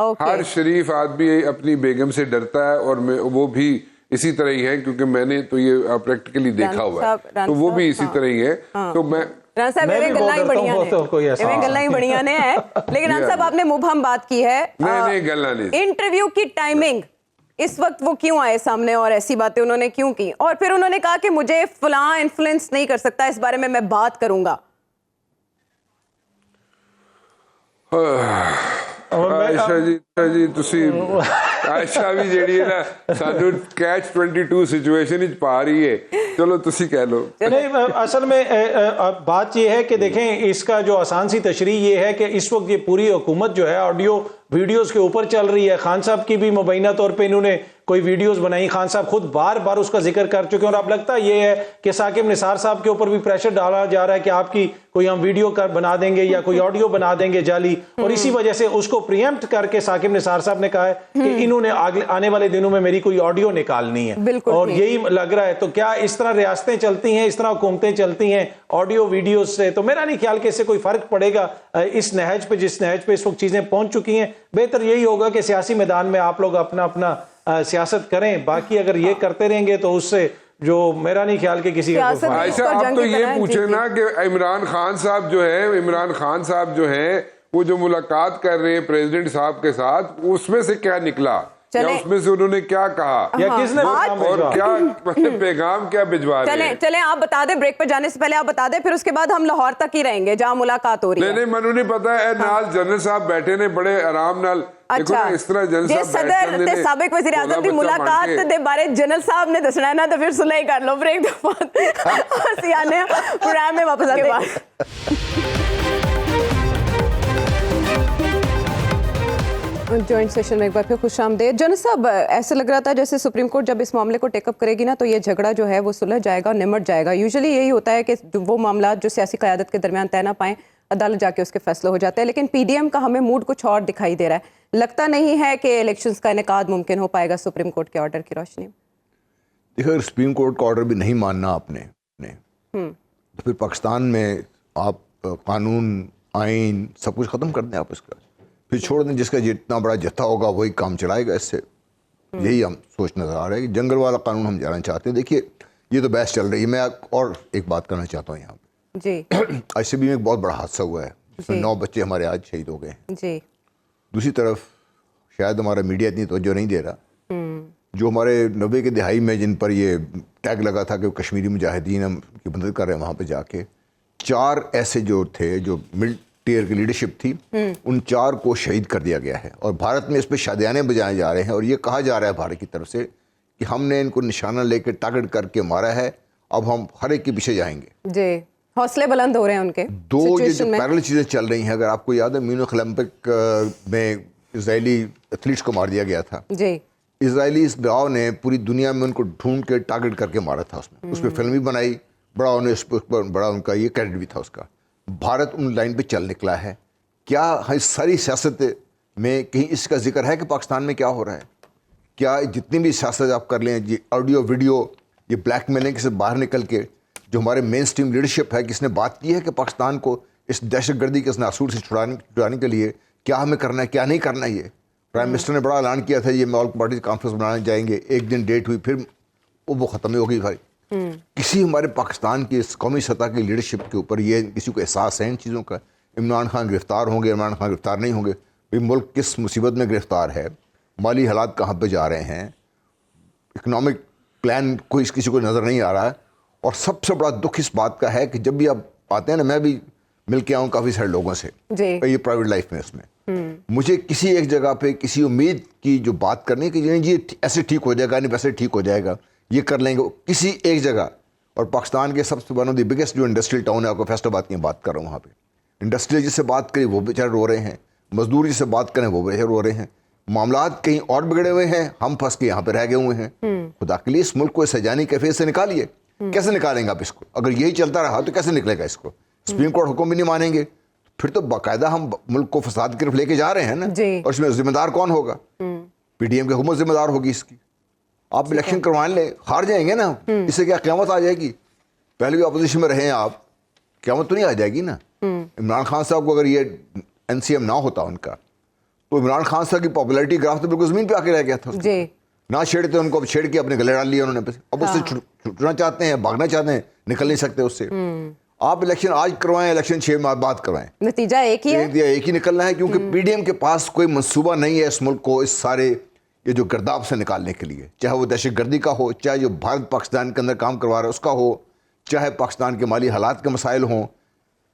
Speaker 1: Okay.
Speaker 5: ہر شریف آدمی اپنی بیگم سے ڈرتا ہے، اور وہ بھی اسی طرح ہی ہے، کیونکہ میں نے تو یہ پریکٹیکلی دیکھا ہوا ہے، تو وہ بھی اسی طرح ہی ہے. تو میں
Speaker 1: گلا ہی بڑھیا نے ہے. لیکن ران صاحب آپ نے مبہم بات کی ہے انٹرویو کی ٹائمنگ، اس وقت وہ کیوں آئے سامنے اور ایسی باتیں انہوں نے کیوں کی، اور پھر انہوں نے کہا کہ مجھے فلاں انفلوئنس نہیں کر سکتا، اس بارے میں بات کروں گا.
Speaker 5: عائشہ بھی جیڑی ہے نا سانو کیچ 22 سچویشن وچ پا رہی ہے. چلو تسی کہہ لو.
Speaker 3: نہیں، اصل میں بات یہ ہے کہ دیکھیں اس کا جو آسان سی تشریح یہ ہے کہ اس وقت یہ پوری حکومت جو ہے آڈیو ویڈیوز کے اوپر چل رہی ہے. خان صاحب کی بھی مبینہ طور پہ انہوں نے کوئی ویڈیوز بنائی، خان صاحب خود بار بار اس کا ذکر کر چکے ہیں، اور اب لگتا یہ ہے کہ ثاقب نثار صاحب کے اوپر بھی پریشر ڈالا جا رہا ہے کہ آپ کی کوئی ہم ویڈیو بنا دیں گے یا کوئی آڈیو بنا دیں گے جعلی، اور اسی وجہ سے اس کو پریمپٹ کر کے ثاقب نثار صاحب نے کہا ہے کہ انہوں نے آنے والے دنوں میں میری کوئی آڈیو نکالنی ہے، اور یہی لگ رہا ہے. تو کیا اس طرح ریاستیں چلتی ہیں، اس طرح حکومتیں چلتی ہیں آڈیو ویڈیوز سے؟ تو میرا نہیں خیال کہ اس سے کوئی فرق پڑے گا اس نہج پہ، جس نہج پہ اس وقت چیزیں پہنچ چکی ہیں. بہتر یہی ہوگا کہ سیاسی میدان میں آپ لوگ اپنا اپنا سیاست کریں. باقی اگر یہ کرتے رہیں گے تو اس سے جو میرا نہیں خیال کہ کسی کا
Speaker 5: عائشہ آپ تو یہ پوچھیں نا کہ عمران خان صاحب جو ہیں وہ جو ملاقات کر رہے ہیں پریزیڈنٹ صاحب کے ساتھ، اس میں سے کیا نکلا، یا اس میں سے انہوں نے کیا کہا،
Speaker 3: یا کس نے
Speaker 5: اور کیا پیغام کیا بھجوا رہے ہیں.
Speaker 1: چلیں آپ بتا دیں، بریک پر جانے سے پہلے آپ بتا دیں، پھر اس کے بعد ہم لاہور تک ہی رہیں گے جہاں ملاقات ہو رہی ہے.
Speaker 5: نہیں منو نہیں پتا ہے نال جنرل صاحب بیٹھے نے بڑے آرام نال. اس طرح جنرل
Speaker 1: صدر تے سابق وزیر اعظم دی ملاقات دے بارے جنرل صاحب نے دسنا ہے نا، تو پھر سلح ہی کر لو. بریک دے بعد اسی آنے ہیں پروگرام میں واپس آتے ہیں. جوائنٹ سیشن میں ایک بار پھر خوش آمدید. جنرل صاحب، ایسا لگ رہا تھا جیسے سپریم کورٹ جب اس معاملے کو ٹیک اپ کرے گی نا تو یہ جھگڑا جو ہے وہ سلجھ جائے گا، نمٹ جائے گا. یوزلی یہی ہوتا ہے کہ وہ معاملات جو سیاسی قیادت کے درمیان طے نہ پائیں، عدالت جا کے اس کے فیصلے ہو جاتے ہیں. لیکن پی ڈی ایم کا ہمیں موڈ کچھ اور دکھائی دے رہا ہے. لگتا نہیں ہے کہ الیکشنز کا انعقاد ممکن ہو پائے گا سپریم کورٹ کے آرڈر کی روشنی میں.
Speaker 4: دیکھیں، اگر سپریم کورٹ کا آرڈر بھی نہیں ماننا آپ نے تو پھر پاکستان میں آپ قانون، آئین سب کچھ ختم کر دیں آپ اس کا، پھر چھوڑ دیں جس کا جتنا بڑا جتھا ہوگا وہی کام چلائے گا. اس سے یہی ہم سوچ نظر آ رہا ہے کہ جنگل والا قانون ہم جانا چاہتے ہیں. دیکھیے یہ تو بحث چل رہی ہے. میں اور ایک بات کرنا چاہتا ہوں یہاں پہ.
Speaker 1: جی.
Speaker 4: آئی سی بی میں ایک بہت بڑا حادثہ ہوا ہے جس میں 9 بچے ہمارے آج شہید ہو گئے ہیں.
Speaker 1: جی.
Speaker 4: دوسری طرف شاید ہمارا میڈیا اتنی توجہ نہیں دے رہا. جو ہمارے 90 کے دہائی میں جن پر یہ ٹیگ لگا تھا کہ کشمیری مجاہدین ہم کی مدد کر رہے ہیں، وہاں پہ جا کے 4 ایسے جو تھے جو مڈ ٹیئر کی لیڈرشپ تھی، ان 4 کو شہید کر دیا گیا ہے. اور بھارت میں اس پہ شادیانے بجائے جا رہے ہیں، اور یہ کہا جا رہا ہے بھارت کی طرف سے کہ ہم نے ان کو نشانہ لے کے ٹارگٹ کر کے مارا ہے، اب ہم ہر ایک کے پیچھے جائیں گے.
Speaker 1: جی، حوصلے بلند ہو رہے ہیں ان کے.
Speaker 4: 2 یہ جو پیرل چیزیں چل رہی ہیں، اگر آپ کو یاد ہے میونخ اولمپک میں اسرائیلی ایتھلیٹس کو مار دیا گیا تھا.
Speaker 1: جی.
Speaker 4: اسرائیلی اس گاؤں نے پوری دنیا میں ان کو ڈھونڈ کے ٹارگٹ کر کے مارا تھا. اس میں فلم بھی بنائی، بڑا انہیں اس پر بڑا ان کا یہ کریڈٹ بھی تھا اس کا. بھارت ان لائن پہ چل نکلا ہے. کیا اس ساری سیاست میں کہیں اس کا ذکر ہے کہ پاکستان میں کیا ہو رہا ہے؟ کیا جتنی بھی سیاست آپ کر لیں، یہ آڈیو ویڈیو، یہ بلیک میلنگ سے باہر نکل کے جو ہمارے مین اسٹریم لیڈرشپ ہے، کس نے بات کی ہے کہ پاکستان کو اس دہشت گردی کے اس ناسور سے چھڑانے کے لیے کیا ہمیں کرنا ہے، کیا نہیں کرنا ہے؟ یہ پرائم منسٹر نے بڑا اعلان کیا تھا، یہ آل پارٹی کانفرنس بنانے جائیں گے. ایک دن ڈیٹ ہوئی، پھر وہ ختم ہو گئی. کسی ہمارے پاکستان کی اس قومی سطح کی لیڈرشپ کے اوپر یہ کسی کو احساس ہے ان چیزوں کا؟ عمران خان گرفتار ہوں گے، عمران خان گرفتار نہیں ہوں گے، بھائی ملک کس مصیبت میں گرفتار ہے، مالی حالات کہاں پہ جا رہے ہیں، اکنامک پلان کوئی کسی کو نظر نہیں آ رہا ہے. اور سب سے بڑا دکھ اس بات کا ہے کہ جب بھی آپ آتے ہیں نا، میں بھی مل کے آؤں کافی سارے لوگوں سے یہ پرائیویٹ لائف میں، اس میں مجھے کسی ایک جگہ پہ کسی امید کی جو بات کرنی کہ یہ ایسے ٹھیک ہو جائے گا، نہیں ویسے ٹھیک ہو جائے گا، یہ کر لیں گے کسی ایک جگہ. اور پاکستان کے سب سے ون آف دی بگیسٹ جو انڈسٹریل ٹاؤن ہے، آپ کو فیصل آباد کی بات کر رہا ہوں، وہاں پہ انڈسٹریل جس سے بات کریں وہ بیچارے رو رہے ہیں، مزدور جس سے بات کریں وہ بیچارے رو رہے ہیں. معاملات کہیں اور بگڑے ہوئے ہیں، ہم پھنس کے یہاں پہ رہ گئے ہوئے ہیں. خدا کے لیے اس ملک کو سجانی کیفیت سے نکالیے. کیسے نکالیں گے آپ اس کو؟ اگر یہی چلتا رہا تو کیسے نکلے گا اس کو؟ سپریم کورٹ حکم بھی نہیں مانیں گے، پھر تو باقاعدہ ہم ملک کو فساد کی طرف لے کے جا رہے ہیں نا. اور اس میں ذمہ دار کون ہوگا؟ پی ڈی ایم کی حکومت ذمہ دار ہوگی اس کی. آپ الیکشن کروائیں لیں، ہار جائیں گے نا، اس سے کیا قیامت آ جائے گی؟ پہلے بھی اپوزیشن میں رہے ہیں آپ، قیامت تو نہیں آ جائے گی نا. عمران خان صاحب کو اگر یہ این سی ایم نہ ہوتا ان کا تو عمران خان صاحب کی پاپولیرٹی گراف تو بالکل زمین پہ آ کے رہ گیا تھا.
Speaker 1: جی
Speaker 4: نہ چھیڑتے ان کو، اب چھیڑ کے اپنے گلے ڈال لیا انہوں نے. اب اس سے چھٹنا چاہتے ہیں، بھاگنا چاہتے ہیں، نکل نہیں سکتے اس سے. آپ الیکشن آج کروائیں، الیکشن 6 ماہ بعد کروائیں،
Speaker 1: نتیجہ ایک ہی ہے.
Speaker 4: ایک ہی نکلنا ہے، کیونکہ پی ڈی ایم کے پاس کوئی منصوبہ نہیں ہے اس ملک کو اس سارے یہ جو گرداب سے نکالنے کے لیے، چاہے وہ دہشت گردی کا ہو، چاہے جو بھارت پاکستان کے اندر کام کروا رہا ہے اس کا ہو، چاہے پاکستان کے مالی حالات کے مسائل ہوں.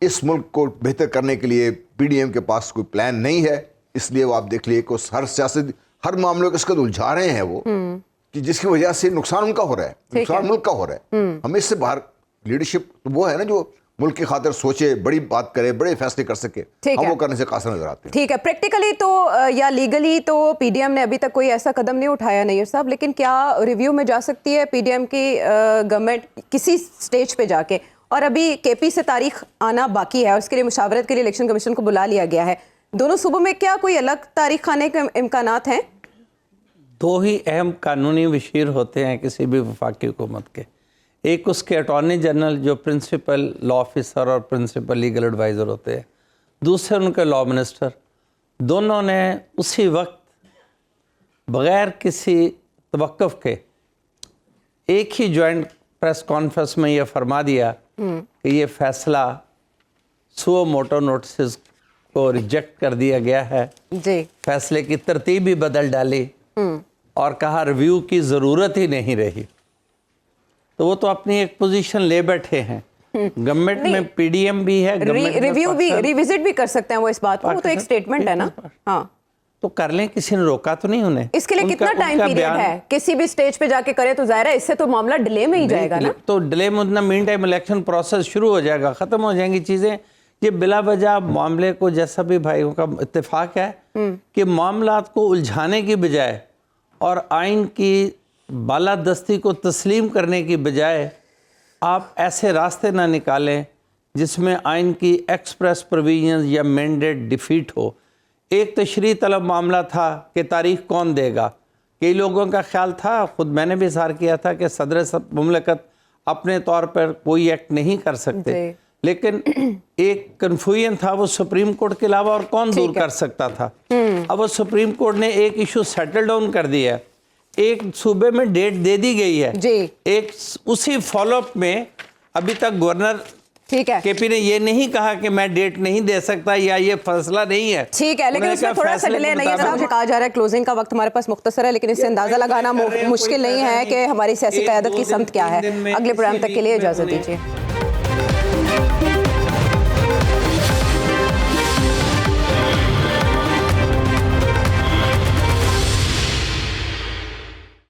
Speaker 4: اس ملک کو بہتر کرنے کے لیے پی ڈی ایم کے پاس کوئی پلان نہیں ہے. اس لیے وہ آپ دیکھ لیے کہ ہر سیاست، ہر معاملے کو اس قدر الجھا رہے ہیں وہ، کہ جس کی وجہ سے نقصان ان کا ہو رہا ہے، نقصان ملک کا ہو رہا ہے. ہمیں اس سے باہر لیڈرشپ وہ ہے نا جو ملک کی خاطر سوچے، بڑی بات کرے، بڑے فیصلے کر سکے، ہم وہ کرنے سے قاصر نظر آتے ہیں.
Speaker 1: ٹھیک ہے، پریکٹیکلی تو یا لیگلی تو پی ڈی ایم نے ابھی تک کوئی ایسا قدم نہیں اٹھایا نیئر صاحب، لیکن کیا ریویو میں جا سکتی ہے پی ڈی ایم کی گورنمنٹ کسی سٹیج پہ جا کے؟ اور ابھی کے پی سے تاریخ آنا باقی ہے اور اس کے لیے مشاورت کے لیے الیکشن کمیشن کو بلا لیا گیا ہے. دونوں صوبوں میں کیا کوئی الگ تاریخ آنے کے امکانات ہیں؟
Speaker 6: دو ہی اہم قانونی وزیر ہوتے ہیں کسی بھی وفاقی حکومت کے. ایک اس کے اٹارنی جنرل جو پرنسپل لا آفیسر اور پرنسپل لیگل ایڈوائزر ہوتے ہیں، دوسرے ان کے لا منسٹر. دونوں نے اسی وقت بغیر کسی توقف کے ایک ہی جوائنٹ پریس کانفرنس میں یہ فرما دیا کہ یہ فیصلہ سو موٹو نوٹسز کو ریجیکٹ کر دیا گیا ہے.
Speaker 1: جی،
Speaker 6: فیصلے کی ترتیب بھی بدل ڈالی اور کہا ریویو کی ضرورت ہی نہیں رہی. تو وہ تو اپنی ایک پوزیشن لے بیٹھے ہیں. گورنمنٹ میں پی ڈی ایم بھی ہے،
Speaker 1: ریویو بھی، ریوزٹ بھی کر سکتے ہیں وہ اس بات کو، وہ تو ایک سٹیٹمنٹ ہے نا. ہاں
Speaker 6: تو کر لیں، کسی نے روکا تو نہیں انہیں.
Speaker 1: اس کے لیے کتنا ٹائم پیریڈ ہے؟ کسی بھی سٹیج پہ جا کے کرے تو ظاہر ہے اس سے تو معاملہ ڈیلے میں ہی جائے گا نا.
Speaker 6: تو ڈیلے میں اتنا مین ٹائم الیکشن پروسیس شروع ہو جائے گا، ختم ہو جائیں گی چیزیں. یہ بلا وجہ معاملے کو، جیسا بھی بھائیوں کا اتفاق ہے کہ معاملات کو الجھانے کی بجائے اور آئین کی بالادستی کو تسلیم کرنے کی بجائے آپ ایسے راستے نہ نکالیں جس میں آئین کی ایکسپریس پروویژنز یا مینڈیٹ ڈیفیٹ ہو. ایک تشریح طلب معاملہ تھا کہ تاریخ کون دے گا. کئی لوگوں کا خیال تھا، خود میں نے بھی اظہار کیا تھا کہ صدر مملکت اپنے طور پر کوئی ایکٹ نہیں کر سکتے، لیکن ایک کنفیوژن تھا وہ سپریم کورٹ کے علاوہ اور کون دور کر سکتا تھا. اب وہ سپریم کورٹ نے ایک ایشو سیٹل ڈاؤن کر دیا ہے، ایک صوبے میں ڈیٹ دے دی گئی ہے. ایک اسی فالو اپ میں ابھی تک گورنر کے پی نے یہ نہیں کہا کہ میں ڈیٹ نہیں دے سکتا یا یہ فیصلہ نہیں ہے.
Speaker 1: ٹھیک ہے، لیکن اس میں تھوڑا سا ڈیلے نہیں ہے. کہا جا رہا ہے کلوزنگ کا وقت ہمارے پاس مختصر ہے، لیکن اس سے اندازہ لگانا مشکل نہیں ہے کہ ہماری سیاسی قیادت کی سمت کیا ہے. اگلے پروگرام تک کے لیے اجازت دیجیے.